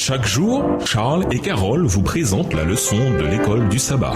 Chaque jour, Charles et Carole vous présentent la leçon de l'école du sabbat.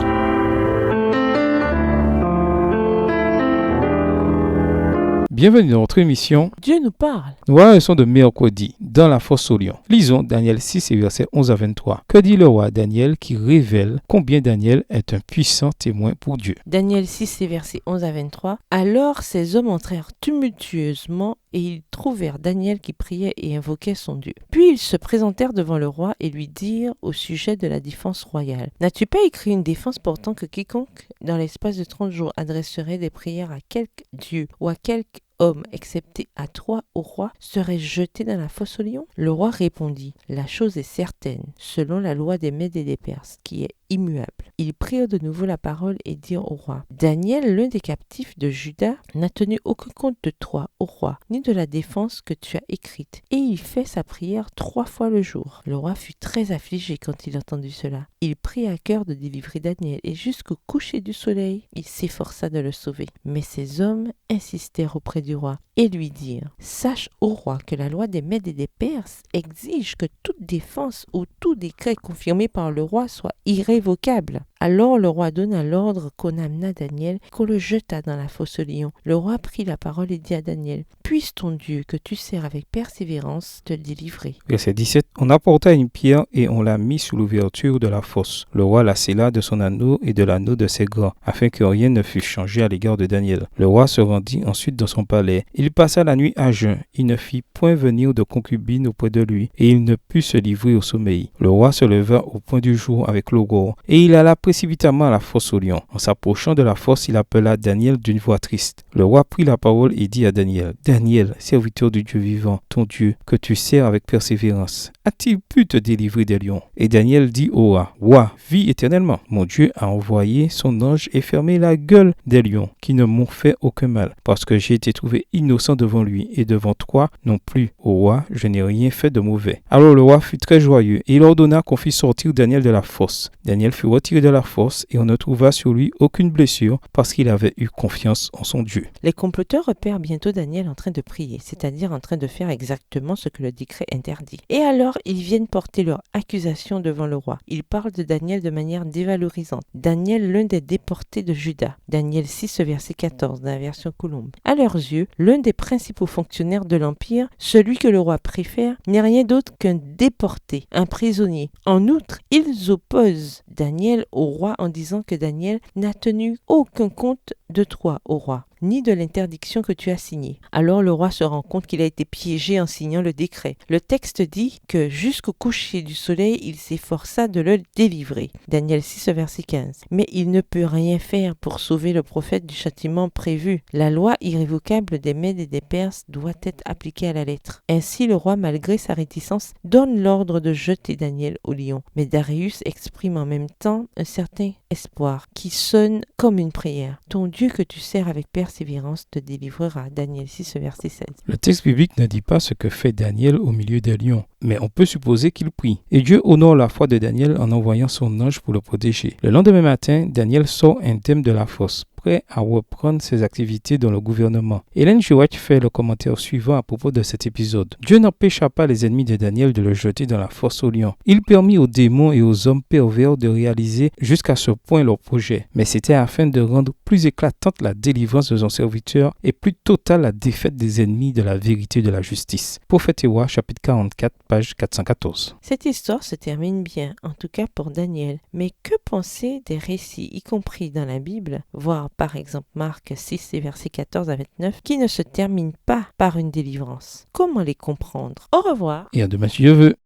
Bienvenue dans notre émission Dieu nous parle. Voilà la leçon de mercredi dans la fosse au lion. Lisons Daniel 6 et versets 11 à 23. Que dit le roi Daniel qui révèle combien Daniel est un puissant témoin pour Dieu? Daniel 6 et versets 11 à 23. Alors ces hommes entrèrent tumultueusement et ils trouvèrent Daniel qui priait et invoquait son Dieu. Puis ils se présentèrent devant le roi et lui dirent au sujet de la défense royale. N'as-tu pas écrit une défense portant que quiconque, dans l'espace de 30 jours, adresserait des prières à quelque dieu ou à quelque homme, excepté à toi, ô roi, serait jeté dans la fosse aux lions? Le roi répondit, la chose est certaine, selon la loi des Mèdes et des Perses, qui est immuable. Ils prirent de nouveau la parole et dirent au roi, Daniel, l'un des captifs de Juda, n'a tenu aucun compte de toi, ô roi, ni de la défense que tu as écrite, et il fait sa prière 3 fois le jour. Le roi fut très affligé quand il entendit cela. Il prit à cœur de délivrer Daniel, et jusqu'au coucher du soleil, il s'efforça de le sauver. Mais ces hommes insistèrent auprès du roi et lui dirent, sache, ô roi, que la loi des Mèdes et des Perses exige que toute défense ou tout décret confirmé par le roi soit irrévocable. Alors le roi donna l'ordre qu'on amena Daniel, qu'on le jeta dans la fosse aux lions. Le roi prit la parole et dit à Daniel, puisse ton Dieu que tu sers avec persévérance te délivrer. Verset 17. On apporta une pierre et on la mit sous l'ouverture de la fosse. Le roi la scella de son anneau et de l'anneau de ses grands, afin que rien ne fût changé à l'égard de Daniel. Le roi se rendit ensuite dans son palais. Il passa la nuit à jeun. Il ne fit point venir de concubine auprès de lui, et il ne put se livrer au sommeil. Le roi se leva au point du jour avec l'aurore, et il alla précipitamment à la fosse aux lions. En s'approchant de la fosse, il appela Daniel d'une voix triste. Le roi prit la parole et dit à Daniel, Daniel, serviteur du Dieu vivant, ton Dieu, que tu sers avec persévérance, a-t-il pu te délivrer des lions? Et Daniel dit au roi, Roi, vis éternellement. Mon Dieu a envoyé son ange et fermé la gueule des lions, qui ne m'ont fait aucun mal, parce que j'ai été trouvé innocent devant lui, et devant toi non plus, ô roi, je n'ai rien fait de mauvais. Alors le roi fut très joyeux, et il ordonna qu'on fît sortir Daniel de la fosse. Daniel fut retiré de la fosse, et on ne trouva sur lui aucune blessure, parce qu'il avait eu confiance en son Dieu. Les comploteurs repèrent bientôt Daniel en train de prier, c'est-à-dire en train de faire exactement ce que le décret interdit. Et alors, ils viennent porter leur accusation devant le roi. Ils parlent de Daniel de manière dévalorisante. Daniel, l'un des déportés de Juda. Daniel 6, verset 14, dans la version Colombe. À leurs yeux, l'un des principaux fonctionnaires de l'Empire, celui que le roi préfère, n'est rien d'autre qu'un déporté, un prisonnier. En outre, ils opposent Daniel au roi en disant que Daniel n'a tenu aucun compte de toi, ô roi, ni de l'interdiction que tu as signée. Alors le roi se rend compte qu'il a été piégé en signant le décret. Le texte dit que jusqu'au coucher du soleil, il s'efforça de le délivrer. Daniel 6, verset 15. Mais il ne peut rien faire pour sauver le prophète du châtiment prévu. La loi irrévocable des Mèdes et des Perses doit être appliquée à la lettre. Ainsi, le roi, malgré sa réticence, donne l'ordre de jeter Daniel au lion. Mais Darius exprime en même temps un certain espoir qui sonne comme une prière. Ton Dieu que tu sers avec persévérance te délivrera. Daniel 6, verset 16. Le texte biblique ne dit pas ce que fait Daniel au milieu des lions, mais on peut supposer qu'il prie. Et Dieu honore la foi de Daniel en envoyant son ange pour le protéger. Le lendemain matin, Daniel sort indemne de la fosse, prêt à reprendre ses activités dans le gouvernement. Ellen G. White fait le commentaire suivant à propos de cet épisode. Dieu n'empêcha pas les ennemis de Daniel de le jeter dans la fosse aux lions. Il permit aux démons et aux hommes pervers de réaliser jusqu'à ce point leur projet. Mais c'était afin de rendre plus éclatante la délivrance de son serviteur et plus totale la défaite des ennemis de la vérité et de la justice. Prophète et Roi, chapitre 44, page 414. Cette histoire se termine bien, en tout cas pour Daniel. Mais que penser des récits, y compris dans la Bible, voire par exemple Marc 6 et versets 14 à 29, qui ne se terminent pas par une délivrance? Comment les comprendre? Au revoir. Et à demain si Dieu veut.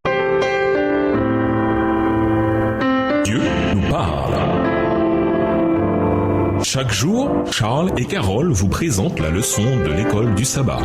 Dieu nous parle. Chaque jour, Charles et Carole vous présentent la leçon de l'école du sabbat.